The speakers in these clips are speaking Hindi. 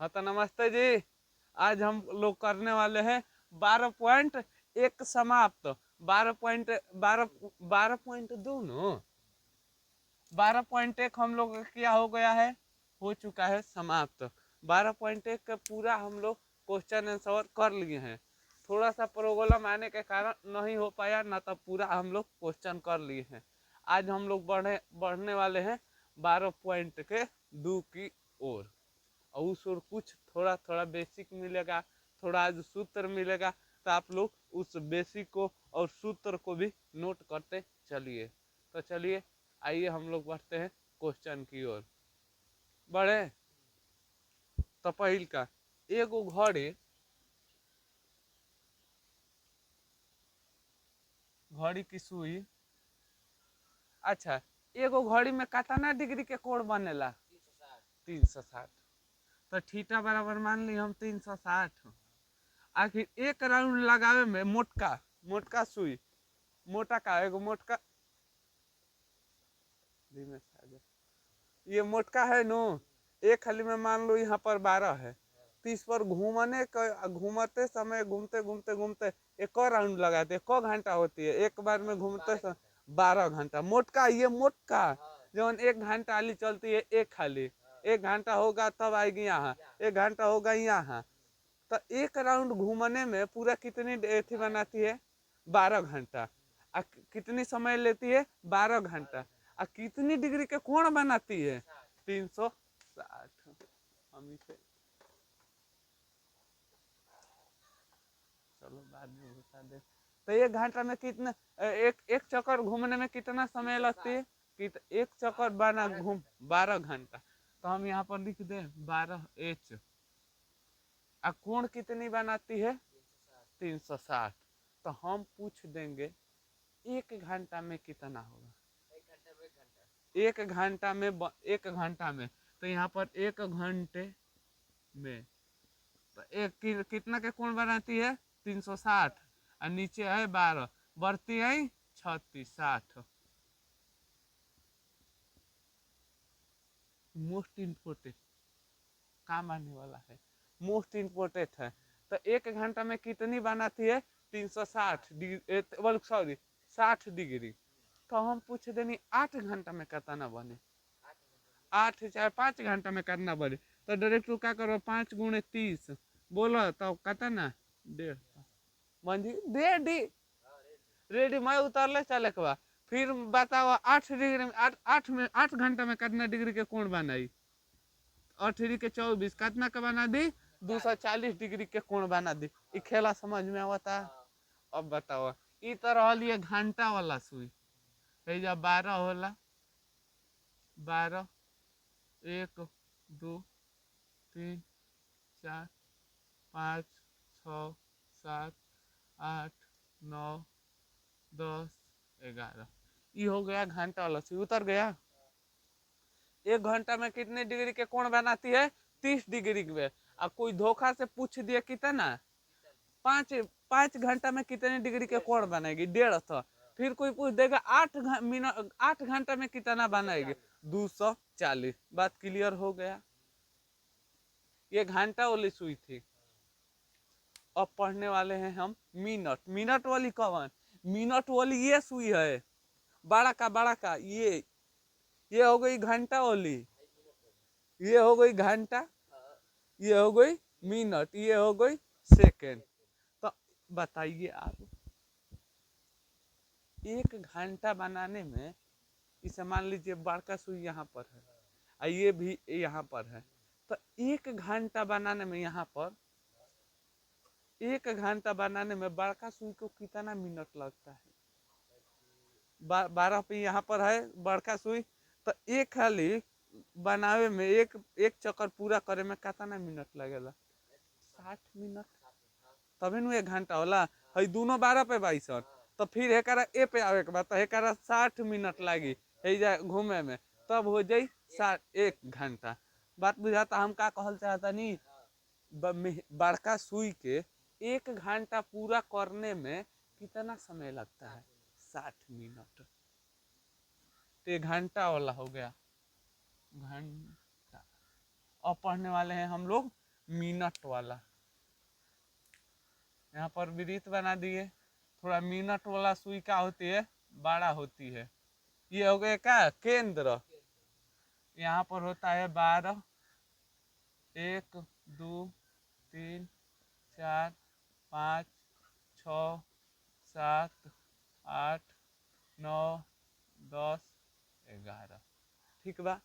हाँ तो नमस्ते जी। आज हम लोग करने वाले हैं 12.1 समाप्त। 12.2 नो 12.1 हम लोग का क्या हो गया है, हो चुका है समाप्त। 12.1 का पूरा हम लोग क्वेश्चन आंसर कर लिए हैं। थोड़ा सा प्रॉब्लम आने के कारण नहीं हो पाया, ना तो पूरा हम लोग क्वेश्चन कर लिए हैं। आज हम लोग बढ़ने वाले हैं 12.2 की ओर। और उस ओर कुछ थोड़ा थोड़ा बेसिक मिलेगा, थोड़ा आज सूत्र मिलेगा, तो आप लोग उस बेसिक को और सूत्र को भी नोट करते चलिए। तो चलिए आइए हम लोग बढ़ते हैं क्वेश्चन की ओर। बढ़े तो पहिल का एगो घड़ी घड़ी की सुई। अच्छा, एगो घड़ी में कितना डिग्री के कोण बनेला? 360। तो थीटा बराबर मान ली हम 360। आखिर एक राउंड लगावे में मोटका मोटका सुई, मोटा का एगो मोटका, ये मोटका है नो। एक खाली में मान लो यहाँ पर 12 है, तो इस पर घूमते समय घूमते घूमते घूमते एक और राउंड लगाते, एक घंटा होती है एक बार में घूमते समय 12 घंटा। मोटका ये मोटका जब 1 घंटा वाली चलती है, एक खाली 1 घंटा होगा तब आएगी यहाँ, 1 घंटा होगा यहाँ। तो एक राउंड घूमने में पूरा कितनी थी बनाती है? 12 घंटा। कितनी समय लेती है? 12 घंटा। कितनी डिग्री के कोण बनाती है? 360। हम इसे चलो बाद में बता दे। तो 1 घंटा में कितना, एक एक चक्कर घूमने में कितना समय लगती है? एक चक्कर बना घूम 12 घंटा। तो हम यहाँ पर लिख दे 12H। कोण कितनी बनाती है? 360। तो हम पूछ देंगे 1 घंटा में कितना होगा? 1 घंटा में तो यहाँ पर 1 घंटे में तो कितना के कोण बनाती है? 360। और नीचे है 12, बढ़ती है 36, 60। मोस्ट इम्पोर्टेंट काम आने वाला है, मोस्ट इम्पोर्टेंट है। तो 1 घंटा में कितनी बनाती है? 360 डिग्री, सॉरी 60 डिग्री। तो हम पूछ देनी 8 घंटा में कितना बने? 8 चाहे 5 घंटा में करना बने। तो डायरेक्ट क्या करो, 5 × 30 बोलो तो कितना? 1.5 मंजी रेडी। रेडी मैं उतरले चले के बाद फिर बताओ 8 डिग्री में 8 घंटा में कितना डिग्री के कोण बनाई? 8 के 24 कितना का बना दी? 240 डिग्री के कोण बना दी। ये खेला समझ में आवता? अब बताओ, ई तो रहल ये घंटा वाला सुई है, जब 12 होला, 12, 1, 2, 3, 4, 5, 6, 7, 8, 9, 10, 11। ये हो गया घंटा वाला सुई, उतर गया। 1 घंटा में कितने डिग्री के कोण बनाती है? 30 डिग्री में। अब कोई धोखा से पूछ दिया कितना, 5 घंटा में कितने डिग्री के कोण बनेगी? 150। फिर कोई पूछ देगा 8 मिनट 8 घंटा में कितना बनाएगी? 240। बात क्लियर हो गया। ये घंटा वाली सुई थी। अब पढ़ने वाले हैं हम मिनट। मिनट वाली कौन? मिनट वाली ये सुई है, बड़ा का ये हो गई घंटा वाली, ये हो गई घंटा, ये हो गई मिनट, ये हो गई सेकेंड। तो बताइए आप, 1 घंटा बनाने में, इसे मान लीजिए बड़का सुई यहाँ पर है और ये भी यहाँ पर है, तो 1 घंटा बनाने में यहाँ पर 1 घंटा बनाने में बड़का सुई को कितना मिनट लगता है? 12 पे यहाँ पर है बड़का सुई। तो एक खाली बनावे में एक चक्कर पूरा करे में कितना मिनट लगेगा? 60 मिनट। तभी नु 1 घंटा होला। है दोनों 12 पे 22। तो फिर एकरा ए पे आवे के बाद तो एकरा 60 मिनट लागी है जा घूमे में, तब हो जाई 1 घंटा। बात बुझाता हम का कहल चाहता नी? बड़का सुई के 1 घंटा पूरा करने में कितना समय लगता है? 60 मिनट। तो ये घंटा वाला हो गया, घंटा। अब पढ़ने वाले हैं हम लोग मिनट वाला। यहाँ पर वृत्त बना दिए। थोड़ा मिनट वाला सुई क्या होती है, बड़ा होती है। ये हो गया क्या, केंद्र। यहाँ पर होता है 12, 1 2 3 4 5 6 7 8 9 10 11। ठीक बा।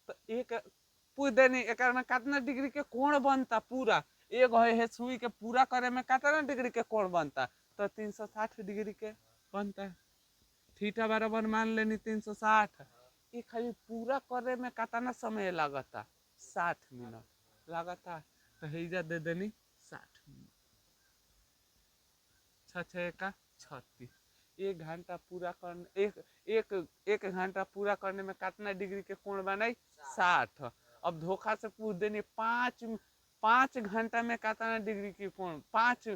तो एक पूछ देनी एक में कितना डिग्री के कोण बनता पूरा, एक है सुई के पूरा करे में कितना डिग्री के कोण बनता, तो 360 डिग्री के बनता है। थीटा बराबर मान लेनी 360। ये खाली पूरा करे में कितना समय लगता, 60 मिनट लगता। तो हेजा दे देनी 60 मिनट। 6 का 36। 1 घंटा पूरा करने एक घंटा पूरा करने में कितना डिग्री के कोण बनाई, 60। अब धोखा से पूछ देनी 5 घंटा में कितना डिग्री के कोण, 5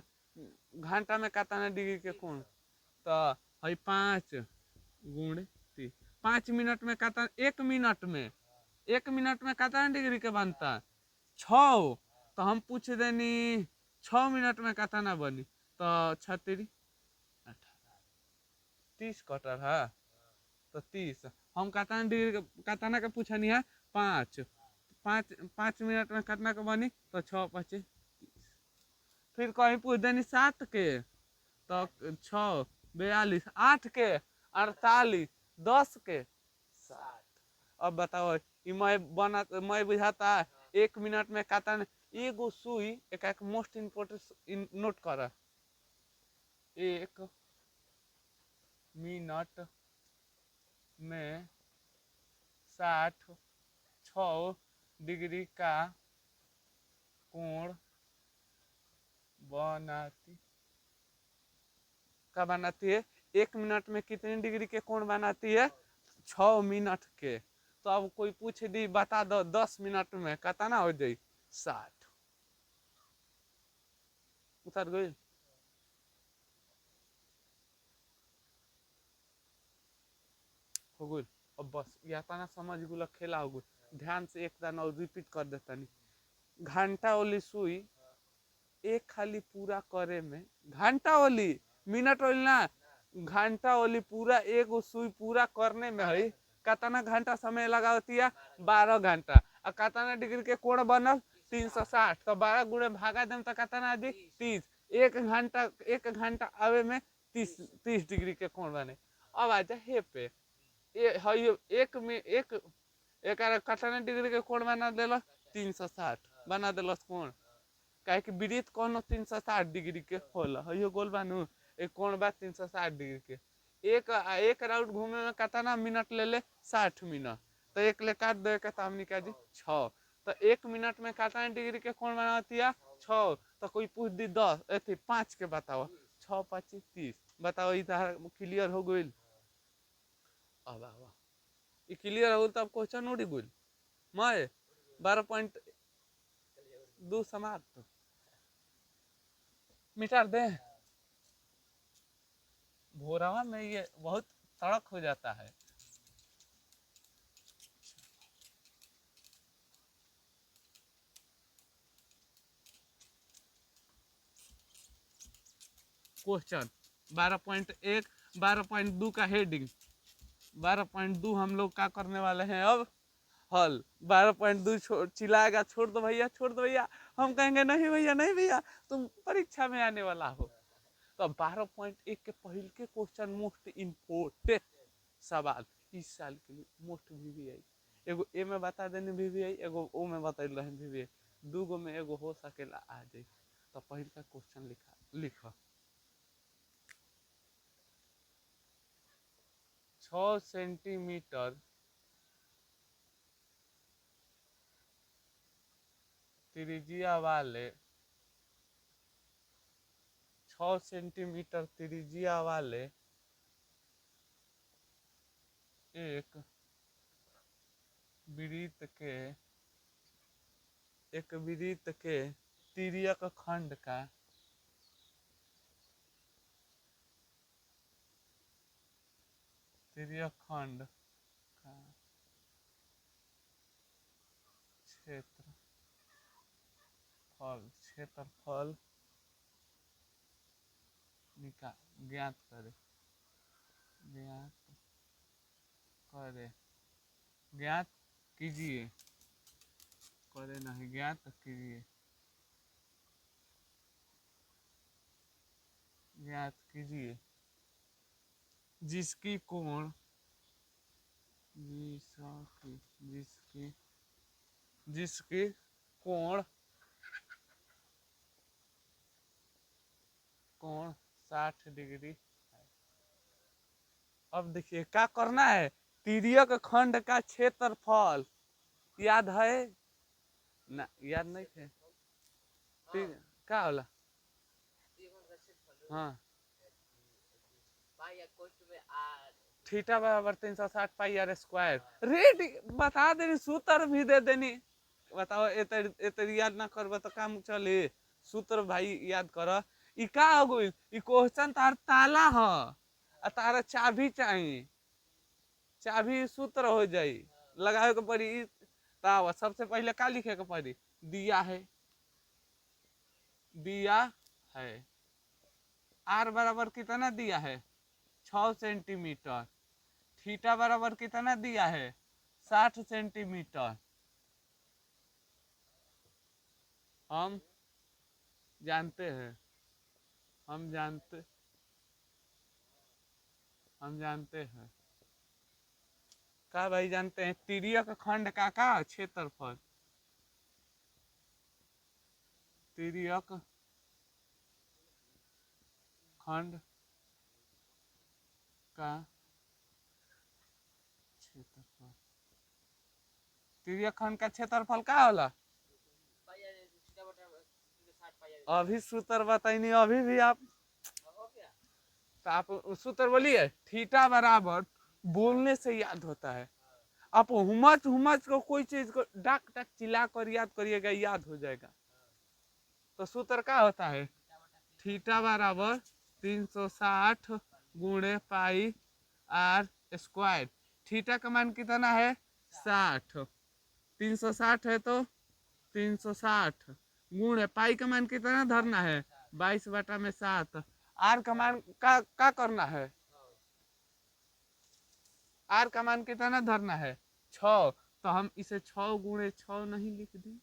घंटा में कितना डिग्री के कोण, तो है 5 गुण 3। 5 मिनट में कितना, 1 मिनट में कितना डिग्री के बनता, 6। तो हम पूछ देनी 6 मिनट में कितना बनी, तो 36 30 कटर है, तो 30 हम कितना डिग्री कितना के पूछनी है, 5। 5 मिनट में कितना के बनी, तो 6 5 30। फिर कहीं पूछ देनी 7 के, तो 6 42, 8 के 48, 10 के 60। अब बताओ मैं बुझाता 1 मिनट में कितना, एगो सुई एक मोस्ट इम्पोर्टेंट नोट कर, 1 मिनट में 66 डिग्री का कोण बनाती है। 1 मिनट में कितनी डिग्री के कोण बनाती है, 6 मिनट के। तो अब कोई पूछ दी बता दो 10 मिनट में कितना हो जाए, 60। उतर गई। हो गई। अब बस या तना समझ गुला खेला हो गई। ध्यान से एक दाना और रिपीट कर देता नहीं। घंटा वाली सुई एक खाली पूरा करे में, घंटा वाली, मिनट वाली ना, घंटा वाली पूरा एक सुई पूरा करने में है कितना घंटा समय लगा होती है, 12 घंटा। और कितना डिग्री के कोण बनल, 360। तो 12 गुणे भागा देम तो कितना आ 30। 1 घंटा आवे में 30 डिग्री के कोण बने। अब आ जा हे पे, ये है एक में एक कितना डिग्री के कोण बना दिल, 360 बना दिल कोण। काहे कि वृत्त कोनो 360 डिग्री के होला, हयो गोल बानू, एक कोण बा 360 डिग्री के। एक राउंड घूमे में कितना मिनट ले ले, 60 मिनट। तो एक ले काट दे के हमनी का जी 6। तो 1 मिनट में कितना डिग्री के कोण बनाती है, 6। तो कोई पूछ दी 10 अथी 5 के बताओ, 6 5 30। बताओ इधर क्लियर हो गई। अब ये क्लियर हो तब क्वेश्चन उड़ी गई। मैं 12.2 समाप्त मिटार दे। भोरवा में ये बहुत तड़क हो जाता है। क्वेश्चन 12.1, 12.2 का हेडिंग। 12.2 हम लोग क्या करने वाले हैं अब, हल। 12.2 चिल्लाएगा छोड़ दो भैया, छोड़ दो भैया, हम कहेंगे नहीं भैया, नहीं भैया, तुम परीक्षा में आने वाला हो। तो 12.1 के पहले के क्वेश्चन मोस्ट इम्पोर्टेंट सवाल इस साल के लिए, मोस्ट वीवीआई। एगो ए में बता देने वीवीआई, एगो ओ में बता रहे वीवीआई, दूगो में एगो हो सकेला आ जाए। तो पहले का क्वेश्चन लिखा 6 सेंटीमीटर त्रिज्या वाले, 6 सेंटीमीटर त्रिज्या वाले एक वृत्त के तिर्यक खंड का क्षेत्र क्षेत्रफल ज्ञात करे ज्ञात करे ज्ञात कीजिए करे नहीं ज्ञात कीजिए ज्ञात कीजिए जिसकी कोण जिसकी जिसकी कोण कोण 60 डिग्री है। अब देखिए क्या करना है, तिर्यक खंड का क्षेत्रफल याद है ना, याद नहीं थे क्या होला हाँ थीटा बराबर 360 पाई आर स्क्वायर रेड बता देनी सूत्र भी दे देनी बताओ एतर याद ना करबा तो काम चले सूत्र भाई याद कर ई का हो गई ई क्वेश्चन तार ताला ह आ तारा चाबी चाहिए चाबी सूत्र हो जाई लगावे के पड़ी तावा सबसे पहले का लिखे के पड़ी दिया है आर बराबर कितना दिया है 6 सेंटीमीटर थीटा बराबर कितना दिया है 60 सेंटीमीटर हम जानते हैं हम जानते हैं का भाई जानते हैं तिर्यक खंड का क्षेत्रफल तिर्यक खंड का क्षेत्रफल तिर्यक खंड का क्षेत्रफल का होला अभी सूत्र बताइए अभी भी आप तो आप सूत्र बोलिए थीटा बराबर बोलने से याद होता है आप हुमच हुमच को कोई चीज को डक डक चिल्ला कर याद करिएगा याद हो जाएगा तो सूत्र क्या होता है थीटा बराबर 360 गुणे पाई आर स्क्वायर थीटा का मान कितना है 60 360 है तो 360 गुणे पाई का मान कितना धरना है 22/7 आर का मान का करना है आर का मान कितना धरना है 6 तो हम इसे 6 गुणे 6 नहीं लिख दी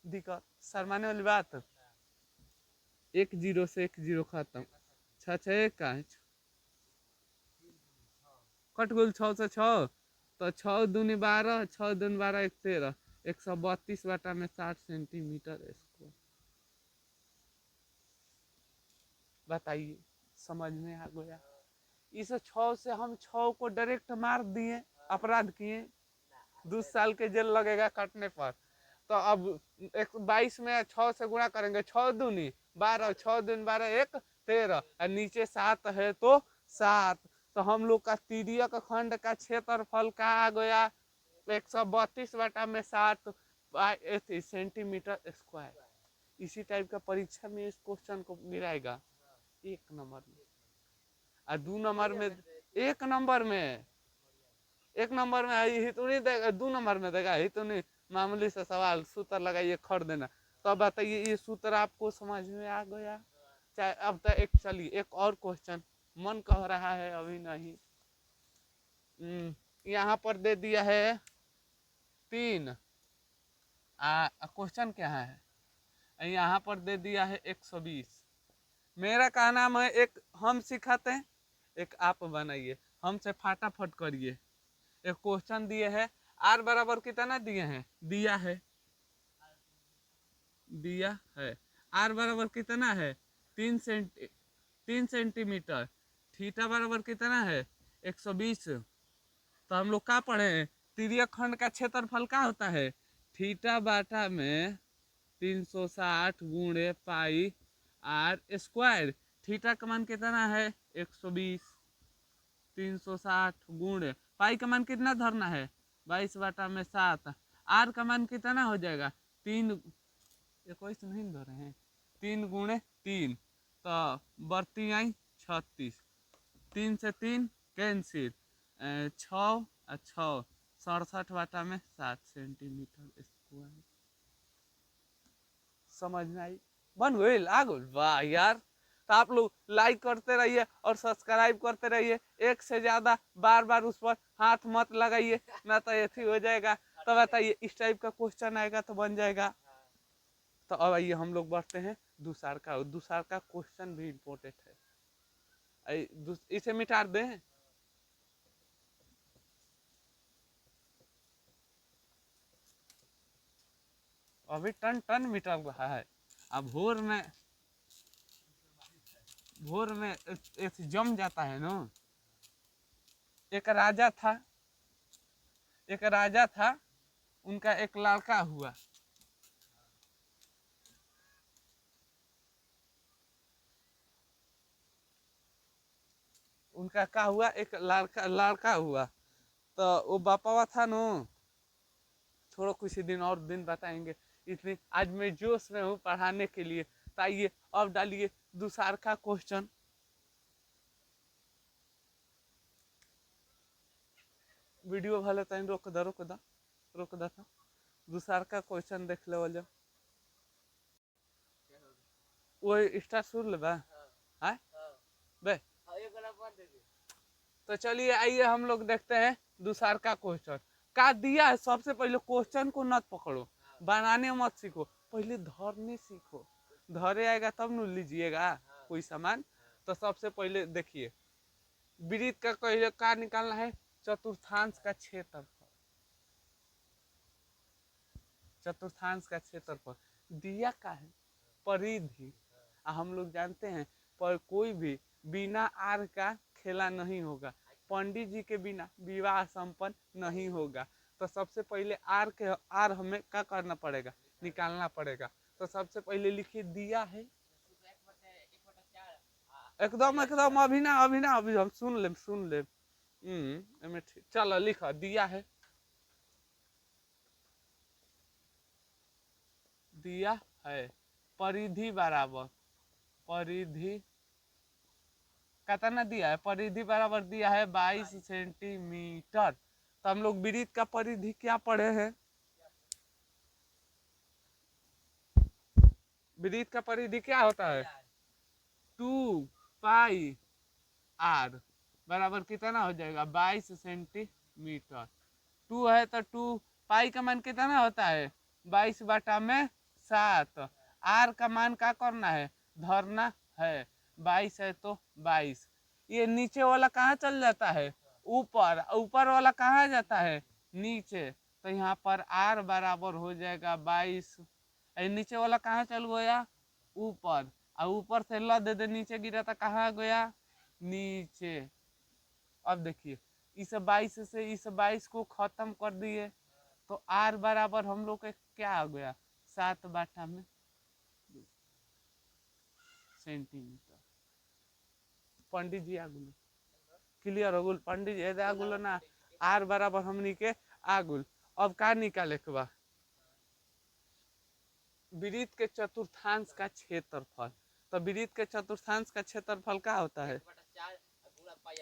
दिक्कत शर्माने वाली बात 1 0 से 1 0 खत्म 6 6 1 का कट गुल 6 से 6 तो 6 दूनी 12 6 दूनी 12 1 13 132/60 सेंटीमीटर स्क्वायर बताइए समझ में आ गया इस 6 से हम 6 को डायरेक्ट मार दिए अपराध किए 2 साल के जेल लगेगा काटने पर तो अब 22 में 6 से गुणा करेंगे 6 दूनी 12 6 दूनी 12 1 13 और नीचे 7 है तो 7 तो हम लोग का तिर्यक खंड का क्षेत्रफल का आ गया 132/60 सेंटीमीटर स्क्वायर इसी टाइप का परीक्षा में इस क्वेश्चन को गिराएगा 1 नंबर में और 2 नंबर में 1 नंबर में 1 नंबर में ही तो नहीं देगा 2 नंबर में देगा ही तो नहीं मामूली से सवाल सूत्र लगाइए खड़ देना तो अब बताइए ये सूत्र आपको समझ में आ गया चाहे अब तक एक चलिए एक और क्वेश्चन मन कह रहा है अभी नहीं यहाँ पर दे दिया है 3 क्वेश्चन क्या है यहाँ पर दे दिया है 120 मेरा क्या नाम है एक हम सिखाते हैं एक आप बनाइए हमसे फटाफट करिए एक क्वेश्चन दिए है आर बराबर कितना दिए हैं दिया है आर बराबर कितना है 3 सेंटीमीटर थीटा बराबर कितना है 120 तो हम लोग क्या पढ़े हैं तिर्यक खंड का क्षेत्रफल क्या होता है थीटा बाटा में 360 गुणे पाई आर स्क्वायर थीटा का मान कितना है 120 360 गुणे पाई का मान कितना धरना है 22/7 आर का मान कितना हो जाएगा 3 21 नहीं धरे हैं 3 गुणे 3 तो बढ़ती आई 36 3 से 3 कैंसिल 6 और 6 67/7 सेंटीमीटर स्क्वायर समझ में आई? बन गई आ गई, वाह यार। तो आप लोग लाइक करते रहिए और सब्सक्राइब करते रहिए, एक से ज्यादा बार बार उस पर हाथ मत लगाइए, ना तो ऐसी हो जाएगा। तो बताइए इस टाइप का क्वेश्चन आएगा तो बन जाएगा। तो अब आइए हम लोग बढ़ते हैं दूसर का। दूसर का क्वेश्चन भी इम्पोर्टेंट है, इसे मिटा दें। अभी टन टन मिटा रहा है। अब भोर में जम जाता है ना। एक राजा था, एक राजा था, उनका एक लड़का हुआ। उनका क्या हुआ, एक लड़का हुआ। तो वो बापावा था नो। छोड़ो कुछ दिन और दिन बताएंगे, इतनी आज मैं जोश में हूँ पढ़ाने के लिए। तो आइए अब डालिए दूसर का क्वेश्चन। वीडियो भले तन रोक दा था। दूसर का क्वेश्चन देख ले जब वो स्टार्ट सुन ले बे। तो चलिए आइए हम लोग देखते हैं दूसर का क्वेश्चन। का दिया है, सबसे पहले क्वेश्चन को मत पकड़ो, बनाने मत सीखो, पहले धरने सीखो। धरे आएगा तब न लीजिएगा कोई सामान। तो सबसे पहले देखिए, वृत्त का पहले का निकालना है, चतुर्थांश का क्षेत्रफल। चतुर्थांश का क्षेत्रफल दिया का है परिधि। हम लोग जानते हैं पर कोई भी बिना आर का खेला नहीं होगा, पंडित जी के बिना विवाह संपन्न नहीं होगा। तो सबसे पहले आर हमें क्या करना पड़ेगा, निकालना पड़ेगा। तो सबसे पहले लिखिए दिया है, एकदम एकदम अभी हम सुन ले। चलो लिखो दिया है, दिया है परिधि बराबर, परिधि कितना दिया है, परिधि बराबर दिया है 22 सेंटीमीटर। तो हम लोग वृत्त का परिधि क्या पढ़े हैं, वृत्त का परिधि क्या होता है, 2 पाई आर बराबर कितना हो जाएगा 22 सेंटीमीटर। 2 है तो 2 पाई का मान कितना होता है 22/7। आर का मान क्या करना है, धरना है। 22 है तो 22। ये नीचे वाला कहाँ चल जाता है, ऊपर, ऊपर वाला कहाँ जाता है, नीचे। तो यहाँ पर आर बराबर हो जाएगा 22। नीचे वाला कहाँ चल गया, ऊपर, और ऊपर से ल दे दे नीचे गिरा था कहाँ गया, नीचे। अब देखिए इस 22 से इस 22 को खत्म कर दिए तो आर बराबर हम लोग का क्या आ गया, 7/2 सेंटीमीटर। पंडित जी आगुल क्लियर हो गुल, पंडित जी आगुल ना। आर बराबर हमनी के आगुल। अब का निकाले के बा, वृत्त के चतुर्थांश का क्षेत्रफल। तो वृत्त के चतुर्थांश का क्षेत्रफल क्या होता है,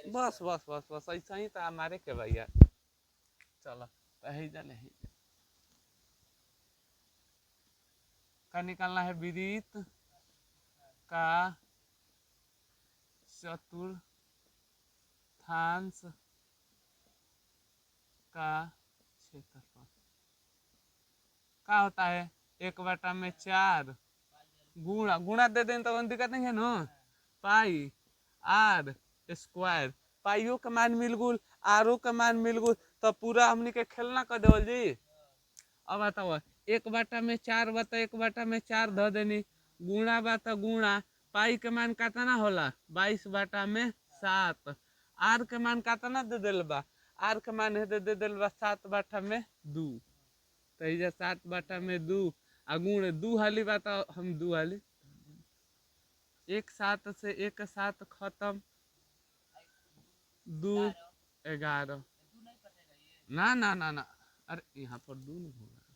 बस बस बस बस ऐसा ही तो हमारे के भैया। चलो तो नहीं का निकालना है, वृत्त का चतुर्थांश का क्षेत्रफल क्या होता है, 1/4 गुणा, गुणा दे दें तो दिक्कत नहीं है ना, पाई आर स्क्वायर। पाइयो का मान मिल गुल, आरो का मान मिल गुल, तो पूरा हमनी के खेलना कर देवल जी। अब बताओ 1/4 बता 1/4 ध देनी, गुणा बता गुणा, पाई के मान कितना होला 22/7। आर के मान कितना दे दिल बा, आर के मान है दे दिल बा 7/2। तो ये 7/2 गुण 2 हाली बता, हम 2 हाली, एक सात से एक सात खत्म, 2 11। ना ना ना ना, अरे यहाँ पर 2 नहीं होगा।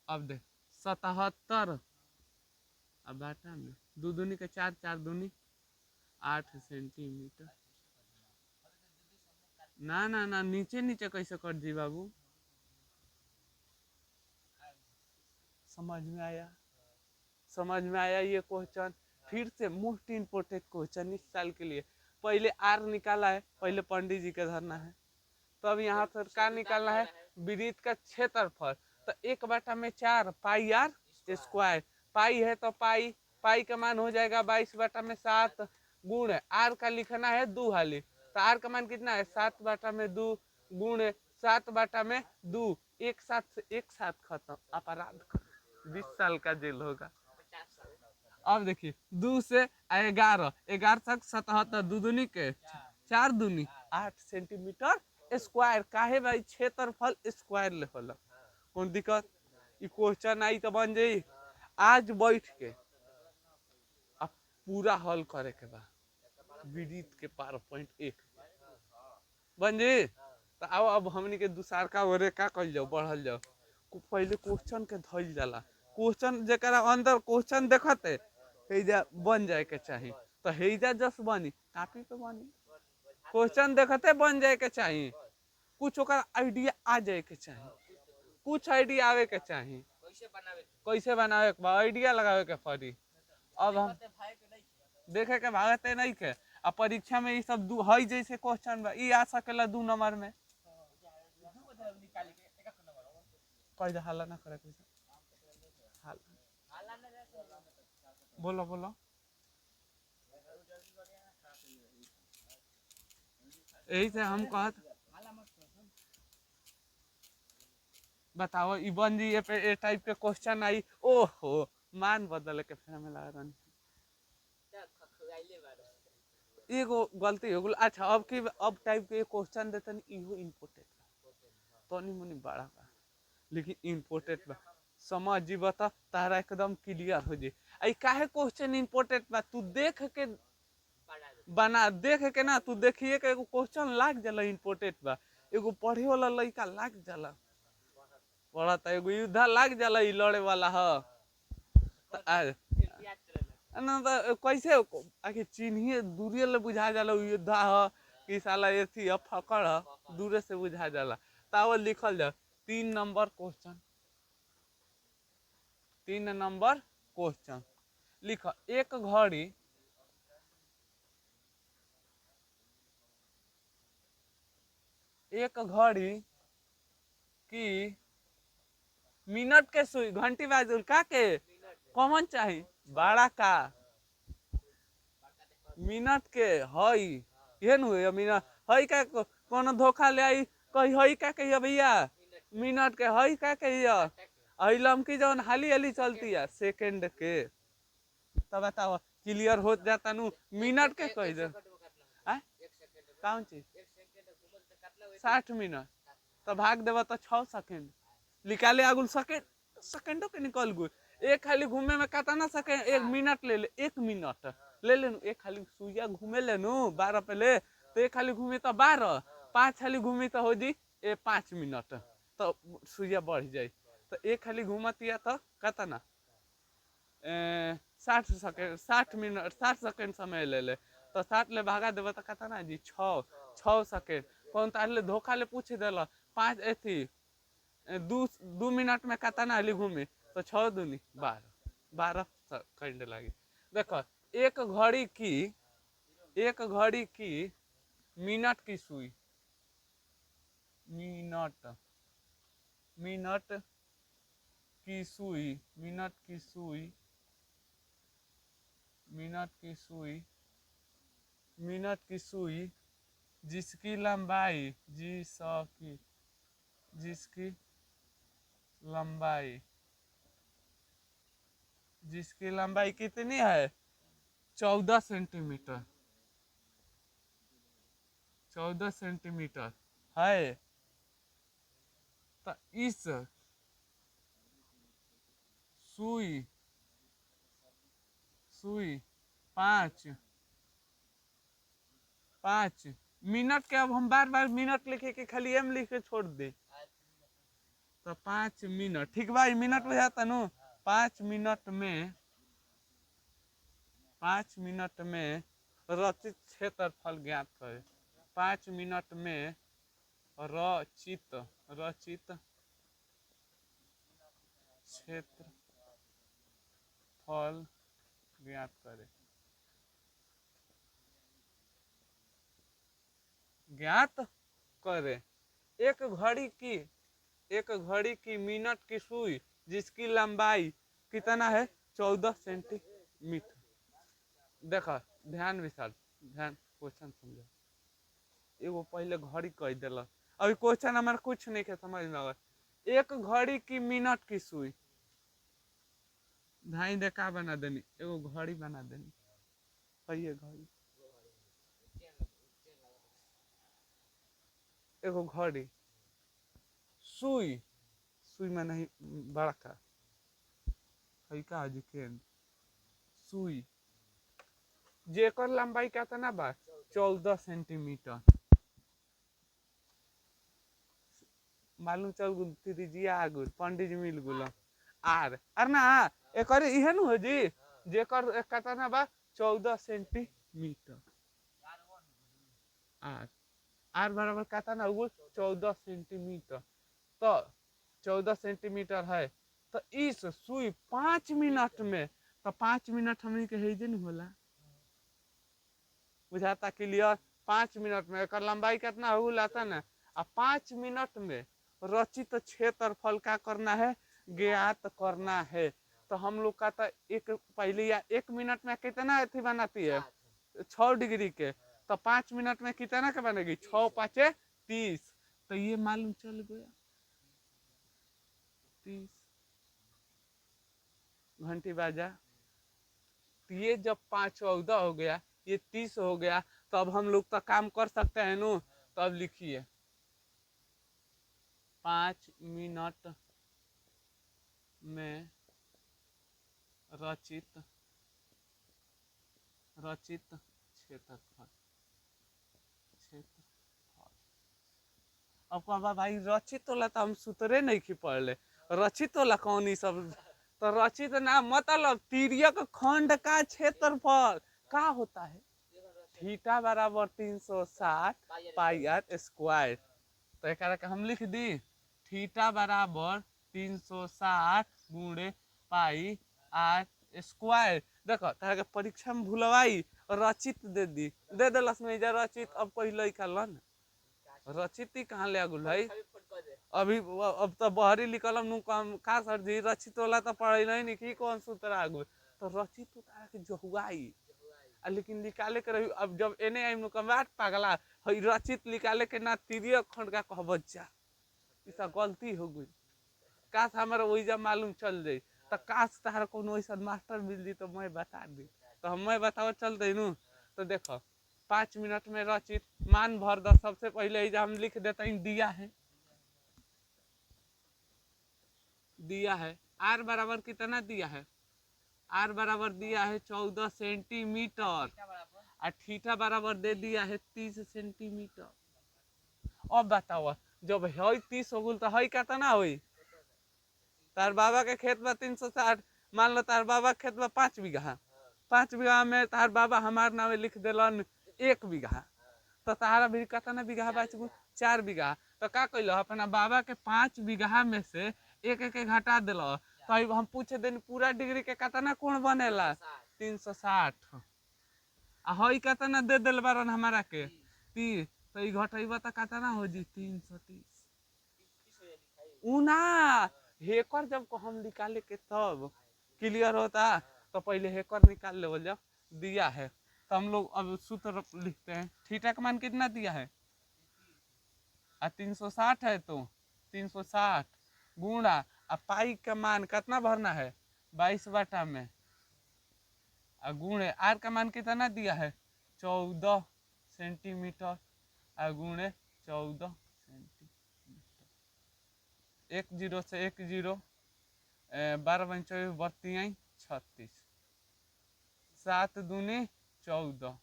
अब देख 77, अब बाटा में 2 दूनी के 4, 4 दूनी 8 सेंटीमीटर। ना ना ना, नीचे नीचे कैसे कट जी बाबू, समझ में आया। समझ में आया ये क्वेश्चन। फिर से मोस्ट इम्पोर्टेंट क्वेश्चन इस साल के लिए। पहले आर निकाला है, पहले पंडित जी के धरना है। तो अब यहाँ पर क्या निकालना है, वृत्त का क्षेत्रफल। तो 1/4 पाई आर स्क्वायर, पाई है तो पाई, पाई का मान हो जाएगा 22/7 गुण आर का लिखना है 2 हाली। तो आर का मान कितना है 7/2 गुण 7/2, एक साथ खत्म, अपराध कर 20 साल का जेल होगा। अब देखिए 2 से 11, 11 तक 77, 2 दूनी के 4 दूनी 8 सेंटीमीटर स्क्वायर। काहे भाई, क्षेत्रफल स्क्वायर ले होला, कौन दिक्कत। ये क्वेश्चन आई तो बन जाई। आज बैठ के अब पूरा हल करे के बाद विदित के पावर पॉइंट 1 बन जी। तो आओ अब हमनी के दूसर का ओरे का कल जाओ, बढ़ल जाओ। पहले क्वेश्चन के धइल जाला, क्वेश्चन जरा अंदर क्वेश्चन देखते हेजा बन जाए के चाहिए। तो हेजा जस बनी कॉपी पे बनी, क्वेश्चन देखते बन जाए के चाहिए। कुछ ओकर आइडिया आ जाए के चाहिए, कुछ आइडिया आवे के चाहिए, कैसे बनावे के आइडिया लगावे के पड़ी। अब हम देखे के भागते नहीं के, अब परीक्षा में ये सब हई जैसे क्वेश्चन बा, आ सकेला 2 नंबर में। कह हल्ला ना करे, बोलो बोलो। यही से हम कहत बताओ ई बन जी पे ए टाइप के क्वेश्चन आई, ओहो मान बदल के फिर हमें लगा रन एगो गलती हो गल। अच्छा अब की अब टाइप के क्वेश्चन देतन इहो इम्पोर्टेंट तो नहीं मुनी बड़ा बा, लेकिन इम्पोर्टेंट बा, समझ जीव तो तारा एकदम क्लियर हो जाए। आई काहे क्वेश्चन इम्पोर्टेंट बा, तू देख के बना, देख के ना तू देखिए के एगो क्वेश्चन लाग जाला इम्पोर्टेंट बा, एगो पढ़े वाला लड़का लाग जाला, पढ़ता एगो युद्ध लाग जाला ई लड़े वाला ह। ना तो कैसे आखिर चिन्हिए दूरिये ले बुझा जाला युद्ध ह कि साला एथी फकड़ ह, दूरे से बुझा जाला। ताव लिखल जा 3 नंबर क्वेश्चन, 3 नंबर क्वेश्चन लिख। एक घड़ी की मिनट के सुई घंटी बाजुल का के कॉमन चाहिए बड़ा का मिनट के हई ये नु मिनट हई का कोनो धोखा ले आई कही हई का कहिया भैया मिनट के हई का कहिया हई लमकी जौन हाली हाली चलती है सेकंड के। तब बताओ क्लियर हो जाता नु मिनट के कह दे कौन चीज 60 मिनट तो भाग देवा तो 6 सेकंड निकाले आगुल सेकंड सेकंडों के निकल गए। एक खाली घूमे में कितना सेकंड, 1 मिनट ले ले, 1 मिनट ले ले एक खाली सुइया घूमे ले नु 12 पे ले तो एक खाली घूमी तो 12, 5 खाली घूमी तो हो जी 5 मिनट तो सुइया बढ़ जाए। तो एक खाली घूमतिया तो कितना 60 सेकंड 60 मिनट 60 सेकंड समय ले ले तो 60 ले भागा देवे तो कितना जी 6 सेकंड। कौन ताले धोखा ले पूछ देला 5 एथी 2 मिनट में कितना हाली घूमी तो 6 दूनी 12 सेकंड लगी। देखो एक घड़ी की मिनट की सुई मिनट मिनट की सुई मिनट की सुई मिनट की सुई मिनट की सुई जिसकी लंबाई जिसकी लंबाई जिसकी लंबाई कितनी है 14 सेंटीमीटर 14 सेंटीमीटर है। तो इस सुई सुई 5 मिनट के, अब हम बार बार मिनट लिखे के खाली एम लिख के छोड़ दे तो 5 मिनट ठीक भाई मिनट में जाता नु 5 मिनट में रचित क्षेत्रफल ज्ञात करे। 5 मिनट में रचित क्षेत्र फल ज्ञात करे। ज्ञात करे एक घड़ी की मिनट की सुई जिसकी लंबाई कितना है 14 सेंटीमीटर। देखो ध्यान विशाल ध्यान क्वेश्चन समझो। एगो पहले घड़ी कह दिल अभी क्वेश्चन हमारे कुछ नहीं के समझ में आवे। एक घड़ी की मिनट की सुई ढाई दे का बना देनी एगो घड़ी बना देनी कहिए घड़ी एगो घड़ी सुई सुई में नहीं बड़का है का जी के सुई जेकर लंबाई कितना बा 14 सेंटीमीटर। मालूम चल गुल त्रिजिया आ गुल पंडित जी मिल गुल आर अरे ना एक इहे नु हो जी जेकर कितना बा 14 सेंटीमीटर। आर आर बराबर कितना हो 14 सेंटीमीटर। तो 14 सेंटीमीटर है तो इस सुई 5 मिनट में तो 5 मिनट हमने के हेजे नहीं होला बुझाता क्लियर। 5 मिनट में एक लंबाई कितना हो लाता ना अब 5 मिनट में रचित क्षेत्रफल का करना है ज्ञात करना है। तो हम लोग का तो एक पहले या 1 मिनट में कितना अथी बनाती है 6 डिग्री के तो 5 मिनट में कितना के बनेगी 6×5 = 30। तो ये मालूम चल गया 30 घंटी बाजा। तो ये जब 5×14 हो गया ये 30 हो गया तो अब हम लोग तो काम कर सकते हैं नु। तो अब लिखिए 5 मिनट में रचित क्षेत्रफल अब कहबा भाई रचित होला तो हम सूत्रे नहीं की पढ़ले रचित होला कौन ही सब। तो रचित ना मतलब तिर्यक खंड का क्षेत्रफल का होता है थीटा बराबर 360 पाई आर स्क्वायर। तो एक हम लिख दी थीटा बराबर 360 गुणे पाई आर स्क्वायर। देखो तारा के परीक्षा में भूलवाई रचित दे दी दे दिलस में रचित अब पहले लिखल रचित ही कहाँ ले आगुल है अभी अब तो बहरी लिखल का सर जी रचित वाला तो पढ़े नहीं कि कौन सूत्र आगुल तो रचित तारा के जहुआई लेकिन निकाले के रही। अब जब एने आई बाट पागला रचित निकाले के ना तिर्यक खंड का कहबच्चा ऐसा गलती हो गई। काश हमारा वही मालूम चल जाये तो काश तारा कौन वैसा मास्टर मिल जी तो मैं बता दी तो हम मैं बताओ चल दे नू। तो देखो 5 मिनट में रचित मान भर दो सबसे पहले हम लिख देते हैं दिया है आर बराबर कितना दिया है आर बराबर दिया है 14 सेंटीमीटर और थीटा बराबर दे दिया है 30 सेंटीमीटर। अब बताओ जब है 30 हो गल तो है कितना हुई तार बाबा के खेत में 360 मान लो तार बाबा के खेत में 5 बीघा 5 बीघा में तार बाबा हमार नाम लिख दिलन 1 बीघा तो तारा भी कितना बीघा बच गु 4 बीघा। तो का कैल अपना बाबा के 5 बीघा में से एक घटा दिल तो हम पूछे दिन पूरा डिग्री के कितना कोण बनेला 360 हई कितना दे दिल बारन हमारा के 30 तो घटेबा तो कितना हो जी 330 उना हेकर जब को हम निकाले के तब क्लियर होता तो पहले हेकर निकाल ले जब दिया है तो हम लोग अब सूत्र लिखते हैं थीटा का मान कितना दिया है 360 है तो 360 गुणा पाई का मान कितना भरना है 22 बटा में गुणे आर का मान कितना दिया है 14 सेंटीमीटर गुणे 14 सेंटीमीटर 10 से 10 12 24 32 7 दूनी 14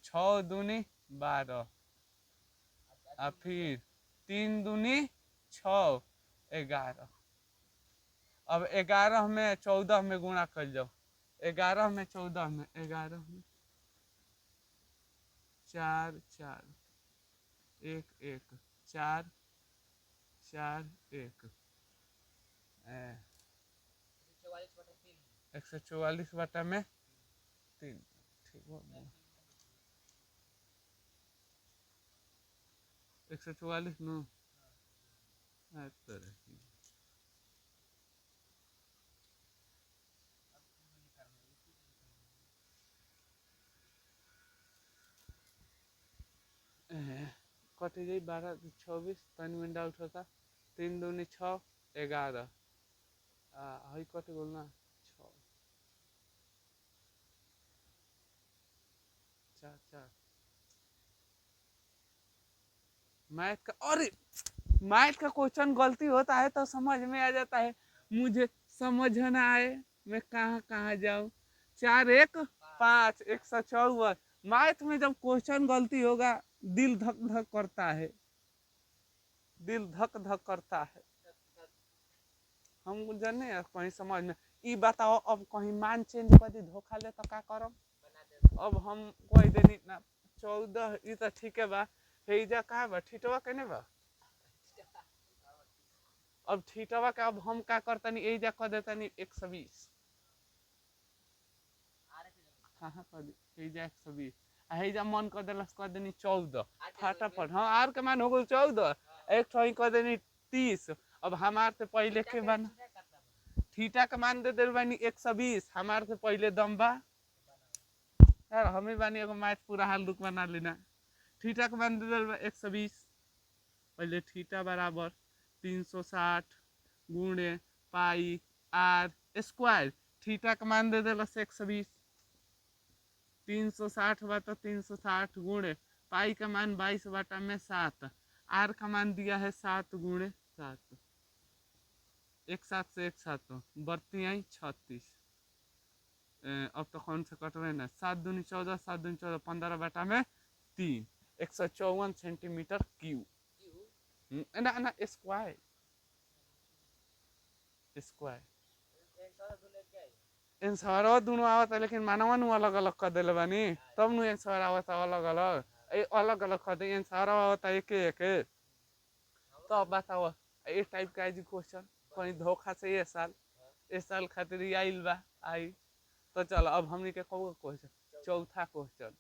6 दूनी 12 फिर 3 दूनी 6 11। अब 11 में 14 में गुणा कर जाओ 11 में 14 में 11 में 4 4 1 1 4 4 1 144 बटा में 3। ठीक हो गया 144 नो कटे जाई 12 26 3 मिनट डाउट होता 3 दूनी 6 11 हई कटे बोल ना 6 4 4 मैथ का अरे मैथ का क्वेश्चन गलती होता है तो समझ में आ जाता है मुझे समझ ना आए मैं कहाँ कहाँ जाऊँ 4 1 5 154 मैथ में जब क्वेश्चन गलती होगा दिल धक धक करता है दिल धक धक करता है हम जाने कहीं समझ में ई बताओ अब कहीं मान चेंज कर दी धोखा ले तो क्या करब अब हम कोई दिन इतना 14 ई तो ठीक है बा हेजा का बा ठीटवा केने बा अब ठीटवा के अब हम का करतनी एजा कर देतनी 120 हाँ हाँ कर दी एजा 120 हेजा मन कर देलस कर देनी 14 फटाफट हाँ आर के मान हो गल 14 एक ठोई कर देनी 30 अब हमार से पहले के बन थीटा के मान दे देल बानी 120 हमार से पहले दम बा यार हमें बानी एगो मैथ पूरा हाल दुख बना लेना थीटा के मान दे देल बा 120 पहले थीटा बराबर 360 गुणे पाई आर स्क्वायर थीटा का मान दे देलस 120 360 बा तो 360 गुणे पाई का मान 22 बटा में 7 आर का मान दिया है 7 गुणे 7 एक साथ से एक साथ तो बढ़ती आई 36 अब तो कौन से कट रहे ना 7 दूनी 14 7 दूनी 14 15 बटा में 3 154 सेंटीमीटर क्यूब ना ना स्क्वायर स्क्वायर एंसर दोनों आवत है लेकिन मानवा नु अलग अलग कर देले बानी तब नु एंसर आवत अलग अलग अलग अलग कर दे एंसर आवत एक एक तो अब बताओ इस टाइप का जी क्वेश्चन कोई धोखा से ये साल खातिर आइल बा आई तो चलो अब हमनी के कौ क्वेश्चन चौथा क्वेश्चन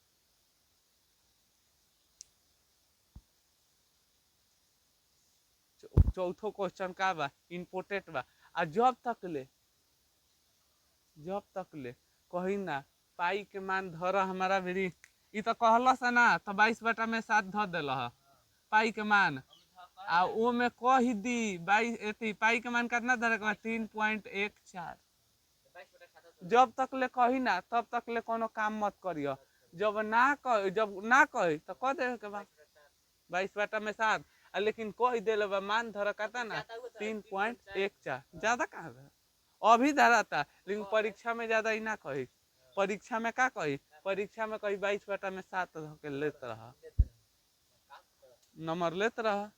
चौथो क्वेश्चन का बा इम्पोर्टेंट बा आ जब तक ले कही ना पाई के मान धर हमारा भी ई तो कहल से ना तो 22 बटा में 7 धर दिल पाई के मान आ वो में कही दी 22 पाई के मान कितना धरे के 3.14 जब तक ले कही ना तब तक ले कोनो काम मत करियो जब ना कही तो कह दे के बाद 22 बटा में 7 लेकिन कह दे मान धर कहता ना 3.14 ज्यादा कहाँ है अभी धरा था लेकिन परीक्षा में ज्यादा ही ना कही परीक्षा में का कही परीक्षा में कही 22 बटा में 7 धके लेते रहा नंबर लेते रहा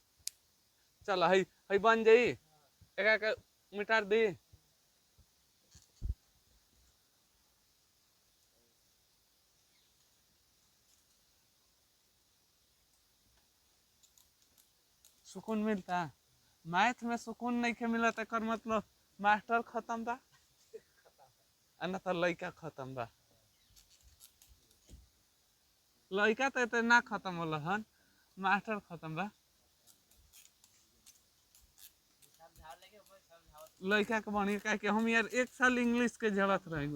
चल हई बन जाई एक मिटार दी सुकून मिलता मैथ में सुकून नहीं के मिलत एकर मतलब मास्टर खत्म बा ना तो लड़का खत्म बा लड़का तो इतना ना खत्म होला हन मास्टर खत्म बा लड़का के बढ़िया कह के हम यार 1 साल इंग्लिश के झेलत रहे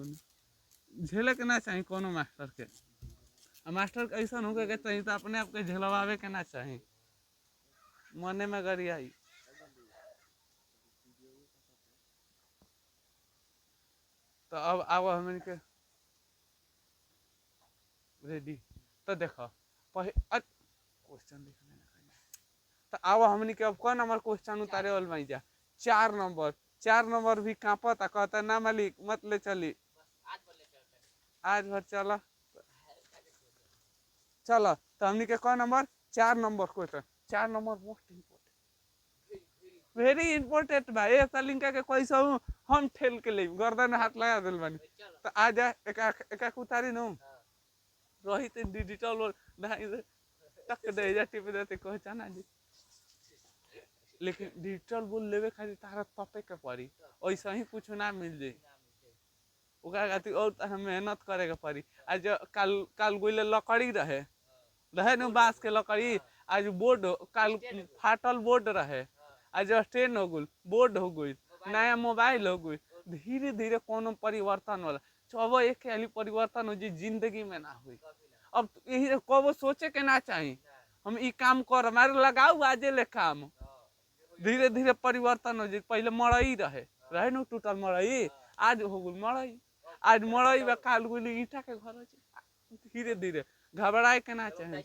झेले के ना चाहिए कोनो मास्टर के मास्टर ऐसा हो के चाहिए तो अपने आप के झेलवावे के ना चाहिए मने में गरी आई तो अब आओ हमन के रेडी तो देखो क्वेश्चन लिखने तो आओ हमन के अब कौन नंबर क्वेश्चन उतारे वाल माई जा 4 नंबर भी कांपता कहता ना मालिक मत ले चली आज भर चलो चलो तो हमनी के कौन number 4 number question 4 number most important very important बा ए लिंका के कैसा हूं हम ठेल के ले गर्दन हाथ लगा दिल बानी तो आ जा एक उतारी नु रही तो डिजिटल टक दे जा टिप देते क्वेश्चन आ जी लेकिन डिजिटल बोल लेवे खातिर तारा तपे के पड़ी ऐसा ही कुछ ना मिल जाए ओकरा खातिर और तरह मेहनत करे के पड़ी। आज काल गोइले लकड़ी रहे न बांस के लकड़ी, आज बोर्ड काल फाटल बोर्ड रहे, आज स्टैंड हो गई, बोर्ड हो गई, नया मोबाइल हो गई। धीरे धीरे कोनो परिवर्तन होला, चलो एक हाली परिवर्तन हो जी जिंदगी में ना हुई। अब यही कबो सोचे के ना चाहिए हम ई काम कर हमारे लगाऊ आजे ले काम, धीरे धीरे परिवर्तन हो जाए। पहले मड़ई रहे न टूटल मड़ई, आज हो गई मड़ई, आज मड़ई बा काल गई ईटा के घर हो जाए। धीरे धीरे घबराए के ना चाहिए,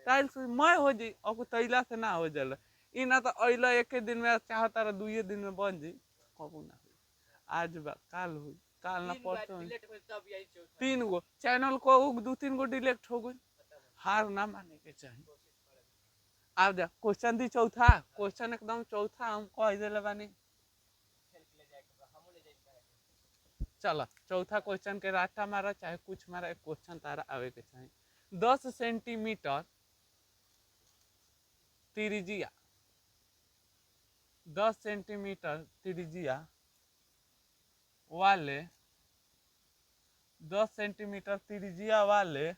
टाइल्स मैं हो जाई, अब तैला से ना हो जाला। ई ना तो अइला एक दिन में चाहता रहा 2 दिन में बन जाई, कबू ना हो। आज बा काल हो, काल ना परसों 3 गो चैनल को 2-3 गो डिलीट हो गई। हार ना माने के चाहिए। अब जा क्वेश्चन दी चौथा, क्वेश्चन एकदम चौथा हम कह दिले बानी। चलो चौथा क्वेश्चन के रास्ता मारा चाहे कुछ मारा, एक क्वेश्चन तारा आवे के चाहिए। 10 सेंटीमीटर त्रिज्या, 10 सेंटीमीटर त्रिज्या वाले 10 सेंटीमीटर त्रिज्या वाले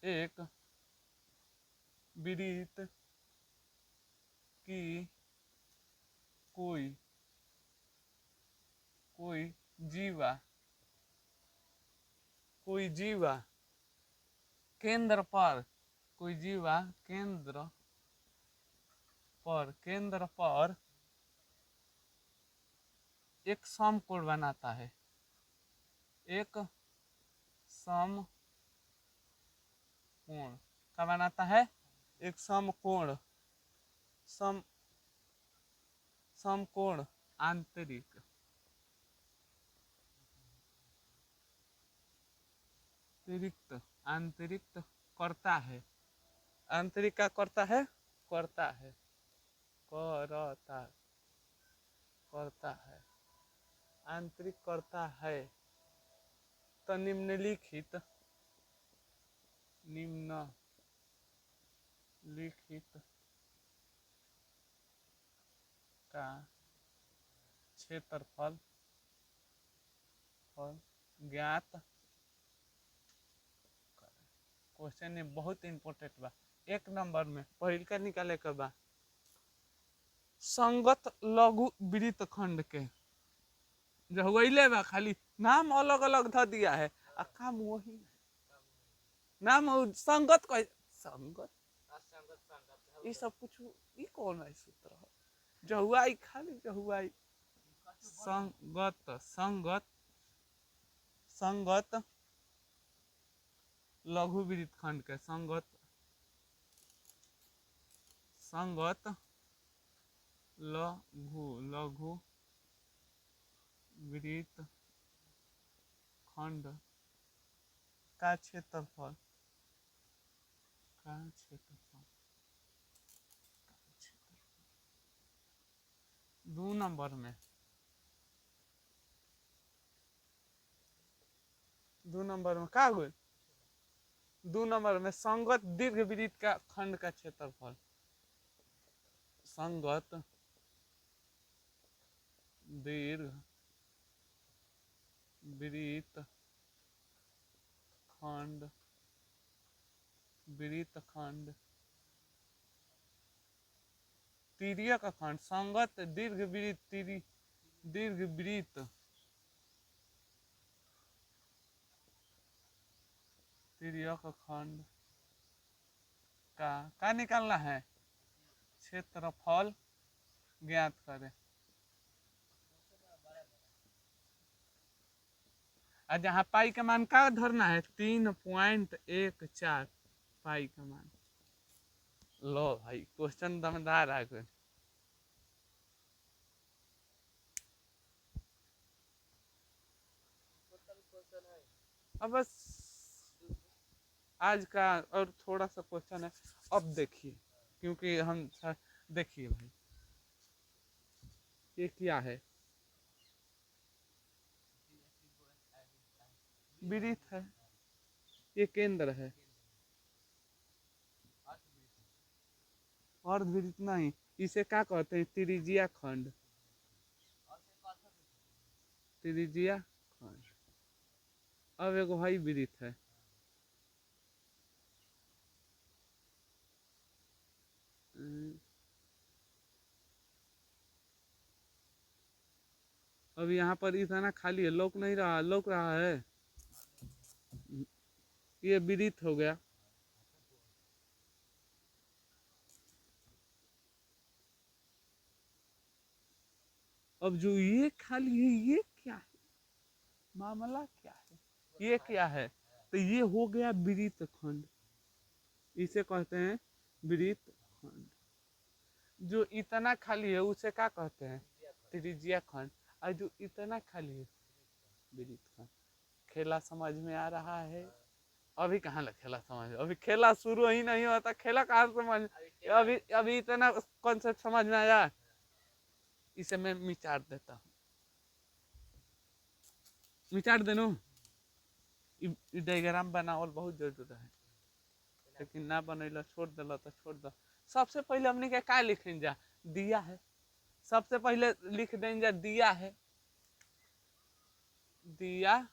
एक वृत्त की कोई जीवा केंद्र पर, कोई जीवा केंद्र पर एक समकोण बनाता है, एक समकोण क्या बनाता है? एक समकोण, समकोण आंतरिक आंतरिक करता है, आंतरिक क्या करता है? करता है, आंतरिक करता है। तो निम्नलिखित का क्षेत्रफल ज्ञात। क्वेश्चन में बहुत इंपोर्टेंट बा। 1 नंबर में पहिल का निकाले के बा संगत लघु वृत्तखंड के, जो वही बा खाली नाम अलग अलग ध दिया है आ काम वही नाम संगत कह संगत ये सब कुछ ये कौन है सूत्र है? जहुआई खाली जहुआई संगत लघु वृत्तखंड के, संगत लघु वृत्तखंड का क्षेत्रफल 2 नंबर में 2 नंबर में का हुए? 2 नंबर में संगत दीर्घ वृत्त का खंड का क्षेत्रफल, संगत दीर्घ वृत्तखंड तिर्यक खंड, संगत दीर्घ वृत्त तिर्यक खंड का निकालना है? क्षेत्रफल ज्ञात करें। और जहाँ पाई का मान का धरना है? 3.14 पाई का मान। लो भाई क्वेश्चन दमदार आ गए। अब बस आज का और थोड़ा सा क्वेश्चन है, अब देखिए क्योंकि हम देखिए भाई ये क्या है? वृत्त है, ये केंद्र है, अर्धवृत्त नहीं, इसे क्या कहते हैं? त्रिज्या खंड। त्रिज्या खंड। अब एगो भाई वृत्त है, अब यहाँ पर इतना खाली है, लोक नहीं रहा, लोक रहा है, ये वृत्त हो गया। अब जो ये खाली है ये क्या है, मामला क्या है, ये क्या है, तो ये हो गया वृत्त खंड, इसे कहते हैं वृत्त खंड। जो इतना खाली है उसे क्या कहते हैं, त्रिज्या खंड। और जो इतना खाली है वृत्त खंड। खेला समझ में आ रहा है? अभी कहाँ लग खेला समझ, अभी खेला शुरू ही नहीं होता, खेला कहाँ समझ, अभी अभी इतना कॉन्सेप्ट समझ में आया। इसे मैं मिटार देता हूँ, मिटार देनो। डायग्राम बनावल बहुत जरूरी है, लेकिन ना बनैला छोड़ दिला तो छोड़ दो। सबसे पहले हमने क्या लिखें जा, दिया है, सबसे पहले लिख दें जा दिया है, दिया है।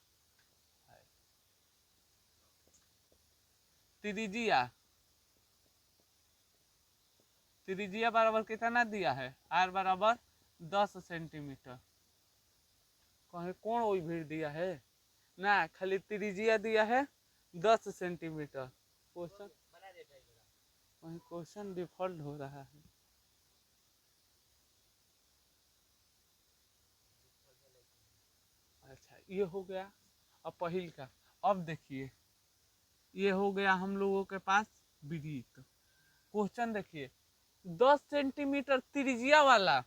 त्रिज्या, त्रिज्या बराबर कितना दिया है, आर बराबर 10 सेंटीमीटर। कहीं कौन वही भीड़ दिया है ना, खाली त्रिज्या दिया है 10 सेंटीमीटर। क्वेश्चन वही क्वेश्चन डिफॉल्ट हो रहा है। अच्छा ये हो गया अब पहिल का। अब देखिए ये हो गया हम लोगों के पास वृत्त। क्वेश्चन देखिए 10 सेंटीमीटर त्रिज्या वाला,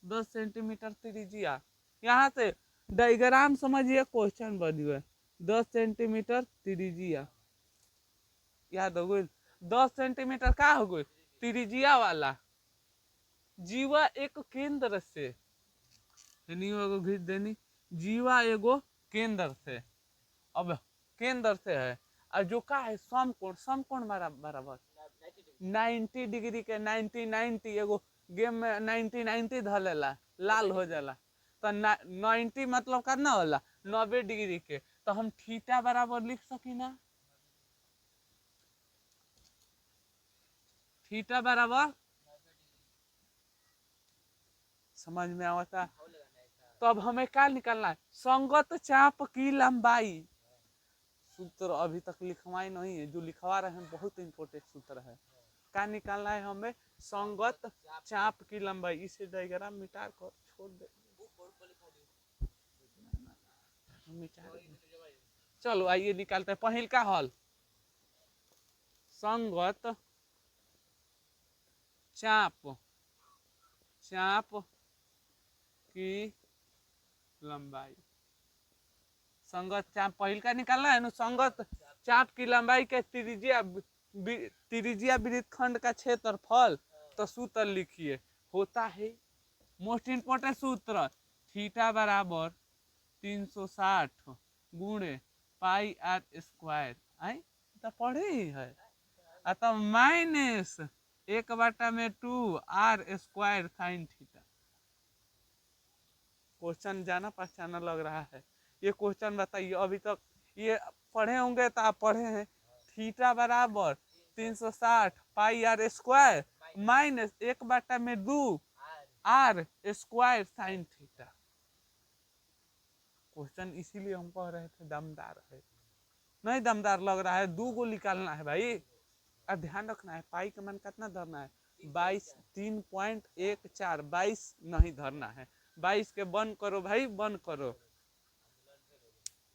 10 सेंटीमीटर त्रिज्या, यहाँ से डायग्राम समझिए, क्वेश्चन बनिए 10 सेंटीमीटर त्रिज्या, याद हो गई, 10 सेंटीमीटर का हो गई त्रिज्या वाला, जीवा एक केंद्र से एगो घीच देनी, जीवा एगो केंद्र से, अब केंद्र से है, और जो का है समकोण, समकोण बराबर 90 डिग्री के, 90 90 एगो गेम में 90 90 धलेला, लाल हो जाला, तो 90 मतलब करना होला 90 डिग्री के, तो हम थीटा बराबर लिख सकी ना, थीटा बराबर, समझ में आता। तो अब हमें क्या निकालना है, संगत चाप की लंबाई, सूत्र अभी तक लिखवाई नहीं है, जो लिखवा रहे हैं बहुत इंपॉर्टेंट सूत्र है। क्या निकालना है हमें, संगत चाप की लंबाई। इसे डायग्राम मिटा कर छोड़ दे, चलो आइए निकालते हैं पहिल का हल, संगत चाप, चाप की लंबाई, संगत चाप पहिल का निकालना है ना, संगत चाप की लंबाई के त्रिज्या, त्रिज्या वृत्तखंड का क्षेत्रफल, तो सूत्र लिखिए, होता है मोस्ट इंपोर्टेंट सूत्र, थीटा बराबर 360 गुणे पाई आर स्क्वायर, आई तो पढ़े ही है, अतः minus 1/2 R square sine theta. Question जाना पहचाना लग रहा है, ये क्वेश्चन बताइए, अभी तक ये पढ़े होंगे तो आप पढ़े हैं, थीटा बराबर 360 pi R square minus 1/2 R square sine theta. Question इसीलिए हम कह रहे थे दमदार है, नहीं दमदार लग रहा है, 2 गो निकालना है भाई, और ध्यान रखना है पाई का मान कितना धरना है, 22, 3.14, 22 नहीं धरना है, 22 के बंद करो भाई, बंद करो।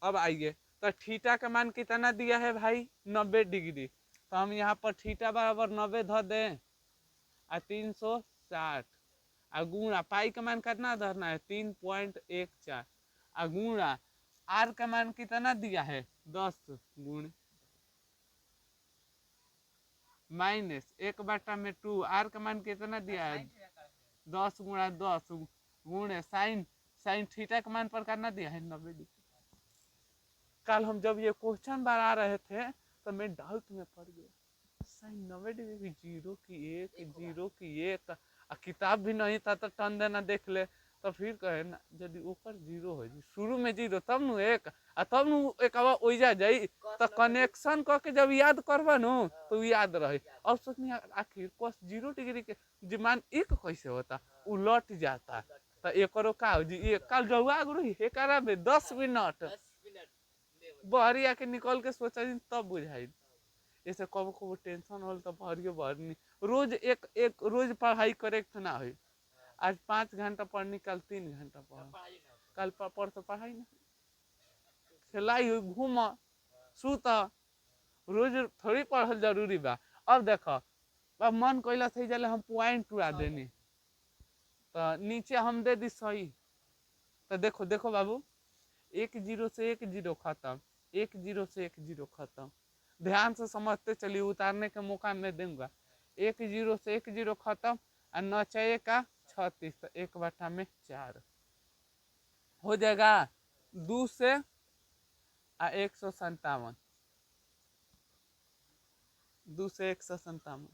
अब आइए, तो थीटा का मान कितना दिया है भाई 90 डिग्री, तो हम यहाँ पर थीटा बराबर 90 धर दें, और 360, और गुणा पाई का मान कितना धरना है 3.14, और गुणा आर का मान कितना दिया है 10 गुण माइनस 1/2, आर का मान कितना दिया है 10 गुणा 10 गुणे साइन, साइन थीटा का मान पर करना दिया है 90 डिग्री। कल हम जब ये क्वेश्चन बना रहे थे तो मैं डाउट में पड़ गया, साइन 90 डिग्री 0 की 1 0 की 1, किताब भी नहीं था तो टन देना देख ले, तो फिर कहे ना यदि ओकर जीरो हो जी शुरू में जीरो तब नु एक आ तब नु एक ओइजा जाई तो कनेक्शन क के जब याद करबा नु तो याद रही। अब सोचनी आखिर cos 0 डिग्री के जी मान एक कैसे होता उलट जाता तो एकरो का हो जी एक कल रहुआ गुरु एकरा में 10 मिनट बहरी आके निकल के सोचा तब बुझाई। ऐसे कब कब टेंशन होल तो बहरियो बहरी रोज एक एक रोज पढ़ाई करेक्ट ना हुई। आज 5 घंटा पढ़नी कल 3 घंटा पढ़ कल परसों पढ़ाई ना खेलाई हुई घूम सुत रोज थोड़ी पढ़ल जरूरी बा। अब देखो अब मन कैला सही जले हम पॉइंट उड़ा देनी तो नीचे हम दे दी सही तो देखो देखो बाबू 1 0 से 1 0 खत्म 1 0 से 1 0 खत्म। ध्यान से समझते चलिए उतारने का मौका मैं दूंगा। 1 0 से 1 0 खत्म और 9 का 36 तो 1/4 हो जाएगा 2 से 157 2 से 157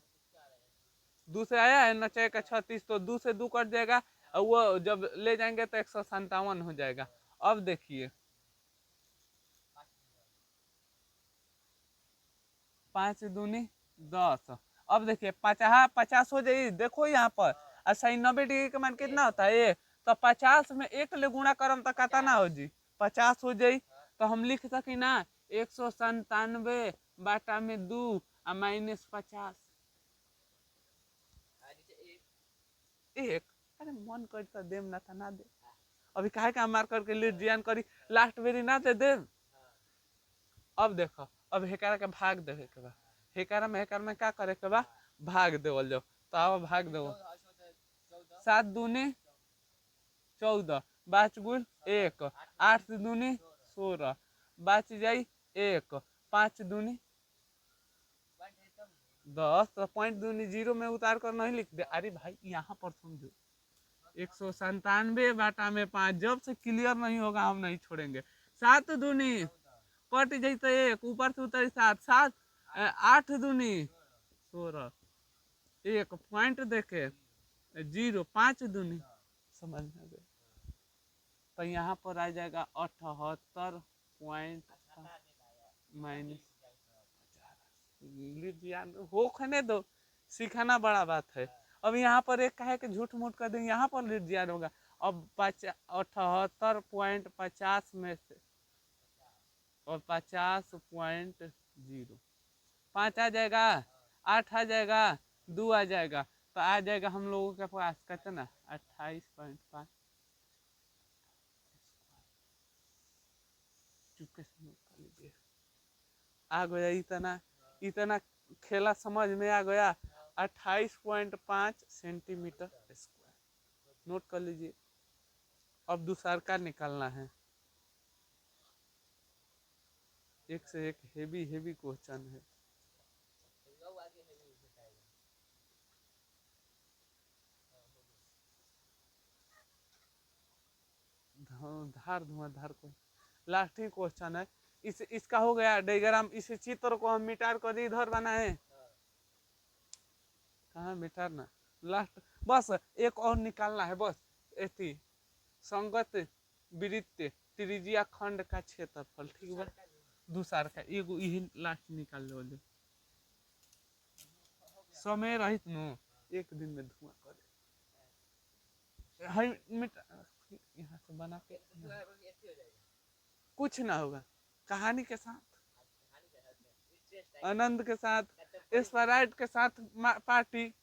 2 से आया है 9 का 36 तो 2 से 2 कट जाएगा और वो जब ले जाएंगे तो 157 हो जाएगा। अब देखिए 5 दूनी 10 अब देखिए 50 हो जाए देखो यहाँ पर और 90 डिग्री का मान कितना होता है ये तो 50 में 1 ले गुणा करम तो कता ना हो जी 50 हो जाई तो हम लिख सकी ना 197 बाटा में 2 और -50 एक अरे मन करता देम ना था ना दे अभी काहे का मार करके ले जियान करी लास्ट बेरी ना दे दे। अब देखो अब हेकारा के भाग देवे के बा हेकारा में क्या करे के बा भाग देवल जाओ तो अब भाग दो 7 दूनी 14 5 गुण 1 8 दूनी 16 बच जाई 1 5 दूनी 10 तो पॉइंट दूनी 0 में उतार कर नहीं लिख दे। अरे भाई यहाँ पर समझो 197 बाटा में 5 जब से क्लियर नहीं होगा हम नहीं छोड़ेंगे। 7 दूनी कट जाते 1 ऊपर से उतर 7 7 8 दूनी 16 1 पॉइंट देखे 0 5 दूनी समझ में गए तो यहाँ पर आ जाएगा 78 पॉइंट हो खने दो सिखाना बड़ा बात है। अब यहाँ पर एक कहे कि झूठ मूठ कर देंगे यहाँ पर लीड ज्ञान होगा। अब 78.50 में से और 50.0 5 आ जाएगा 8 आ जाएगा 2 आ जाएगा तो आ जाएगा हम लोगों के पास कितना 28.5 चुपके से नोट कर लीजिए आ गया इतना इतना खेला समझ में आ गया 28.5 सेंटीमीटर स्क्वायर नोट कर लीजिए। अब दूसरा का निकालना है एक से एक हेवी हेवी क्वेश्चन है। धार धुआंधार को लास्ट ही क्वेश्चन है इसका हो गया डायग्राम। इस चित्र को हम मिटार कर इधर बनाए कहाँ मिटारना लास्ट बस एक और निकालना है बस एथी संगत वृत्त त्रिज्या खंड का क्षेत्रफल ठीक बा दूसरा का एगो यही लास्ट निकाल लो समय रहित नो एक दिन में धुआं करे यहाँ से बना के कुछ ना होगा कहानी के साथ आनंद के साथ स्प्राइट के साथ पार्टी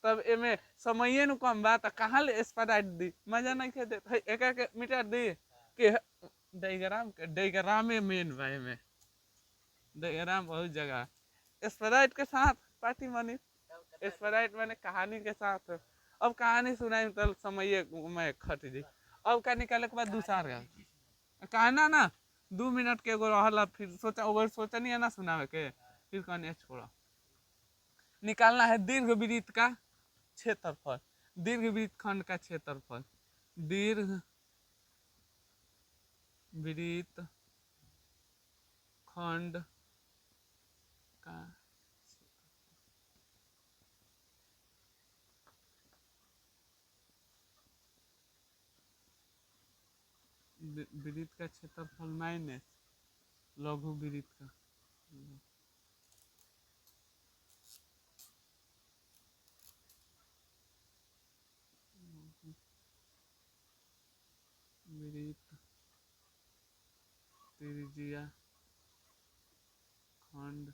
तब एमे समय नु कम बा त कहां ले स्प्राइट दी मजा नहीं खे दे एक एक मीटर दी के डायग्राम में मेन बा एमे डायग्राम बहुत जगह स्प्राइट के साथ पार्टी मनी स्प्राइट माने कहानी के साथ। अब कहानी सुनाई तो समय में खट जी। अब का निकाले के बाद दूसरा कहना ना 2 मिनट के एगो रहला फिर सोचनी है ना सुनावे के फिर कहने छोड़ा निकालना है दीर्घ वृत्त का क्षेत्रफल दीर्घ वृत्त खंड का क्षेत्रफल दीर्घ वृत्त खंड का वृत्त का क्षेत्रफल माइनस लघु वृत्त का वृत्त त्रिज्या खंड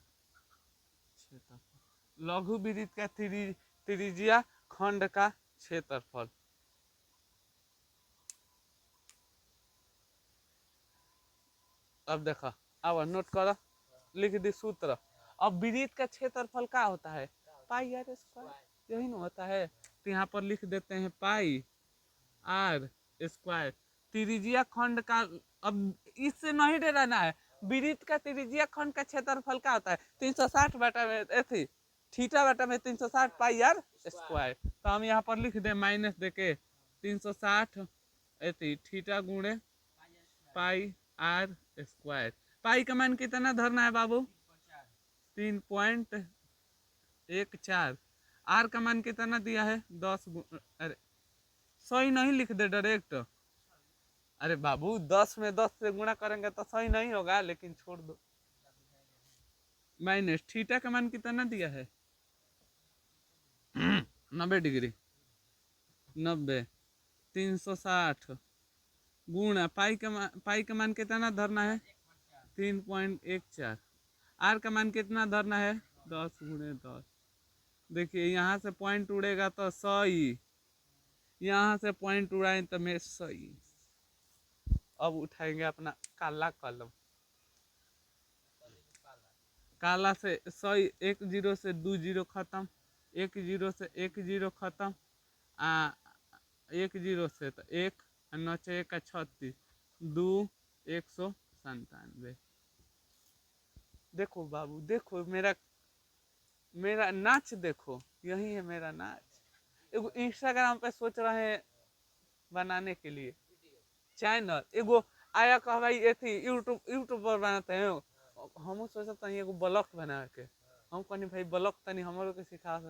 क्षेत्रफल लघु वृत्त का त्रिज्या खंड का क्षेत्रफल। अब देखो अब नोट करो लिख दी सूत्र। अब वृत्त का क्षेत्रफल क्या होता है पाई आर स्क्वायर यही ना होता है। तो यहाँ पर लिख देते हैं पाई आर स्क्वायर त्रिज्या खंड का। अब इससे नहीं डराना है वृत्त का त्रिज्या खंड का क्षेत्रफल क्या होता है 360 बटा में थी थीटा बटा में 360 पाई आर स्क्वायर। तो हम यहाँ पर लिख दे माइनस देके 360 एथी थीटा गुणे पाई आर स्क्वायर। पाई का मान कितना धरना है बाबू 3.14। आर का मान कितना दिया है 10 अरे सही नहीं लिख दे डायरेक्ट। अरे बाबू 10 में 10 से गुणा करेंगे तो सही नहीं होगा लेकिन छोड़ दो। माइनस थीटा का मान कितना दिया है 90 डिग्री 90 360 गुणा पाई का मान कितना धरना है 3.14। आर का मान कितना धरना है 10 गुणे 10। देखिए यहाँ से पॉइंट उड़ेगा तो सही यहाँ से पॉइंट उड़ाए तो मैं सही। अब उठाएंगे अपना काला कलम काला से सही 1 0 से 2 0 खत्म 1 0 से 1 0 खत्म 1 0 से तो 1 9 1 का 36 2 197। देखो बाबू देखो मेरा मेरा नाच देखो यही है मेरा नाच। एगो इंस्टाग्राम पे सोच रहे हैं बनाने के लिए चैनल एगो आया कह भाई ये थी यूट्यूब पर बनाते हैं हम सोचते हैं एगो ब्लॉग बना के हम कहनी भाई ब्लॉग तनी हमारे को सिखा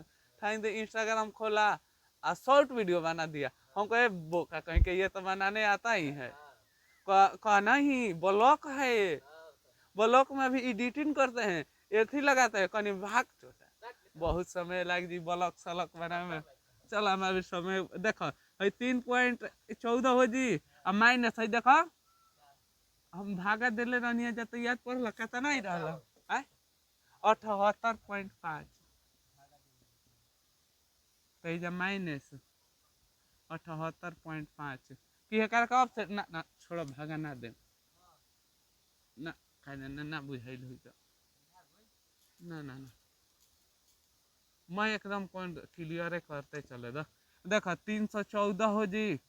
था इंस्टाग्राम खोला आ शॉर्ट वीडियो बना दिया। हम कहे बोका कहीं के ये तो बनाने आता ही है कहना ही ब्लॉग है ये ब्लॉग में भी एडिटिंग करते हैं एथी लगाते हैं कहीं भाग बहुत समय लग जी ब्लॉग सलॉग बनाने में। चल हम अभी समय देखो 3.14 हो जी अब माइनस है देखो हम भागा दिले रहनी जब याद पड़ल कितना ही रहा 78.5 तो माइनस 78.5 कि हेकर कब से ना ना छोड़ो भागा ना दे ना कहने ना ना बुझाइल हुई तो ना ना ना मैं एकदम कौन क्लियर करते चले देखो 314 हो जी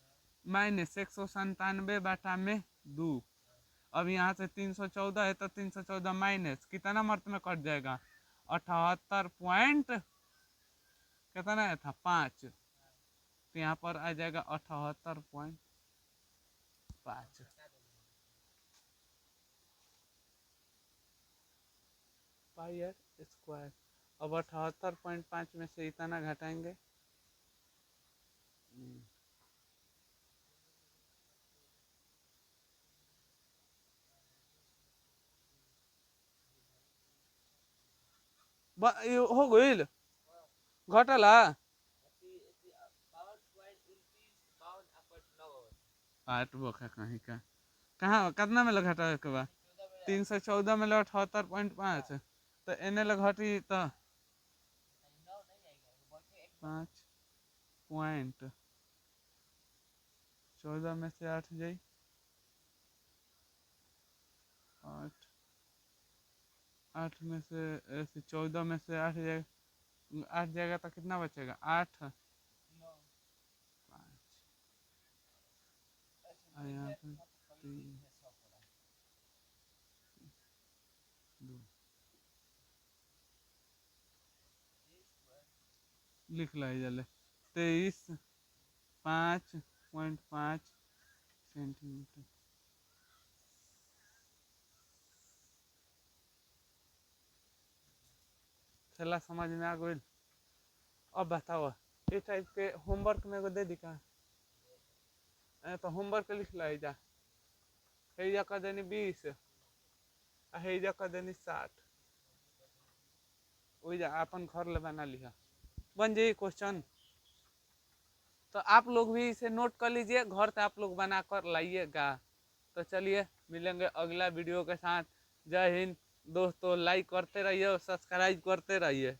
माइनस 197 बटा में 2। अब यहाँ से 314 है तो 314 माइनस कितना मर्त में कट जाएगा 78 पॉइंट कितना है था 5 तो यहाँ पर आ जाएगा 78.5 पाई आर स्क्वायर। अब 78.5 में से इतना घटाएंगे हो गई घटला 8 बोखा कहीं का कहाँ कितना में घटा के बाद 314 में 78.5 तो एने घटी तो 5.14 में से 8 जाई 8 में से 14 में से 8 जाएगा 8 जाएगा तो कितना बचेगा 8 5 यहाँ पे 3 2 लिख ला जले 23.5 सेंटीमीटर। खेला समझ में आ गई। अब बताओ ये टाइप के होमवर्क में को दे दी का तो होमवर्क लिख ला जा हेजा कर देनी 20 हेजा कर देनी 60 वही जा अपन घर ले बना लिया बन जाइए क्वेश्चन। तो आप लोग भी इसे नोट कर लीजिए, घर से आप लोग बना कर लाइएगा। तो चलिए मिलेंगे अगला वीडियो के साथ। जय हिंद दोस्तों, लाइक करते रहिए और सब्सक्राइब करते रहिए।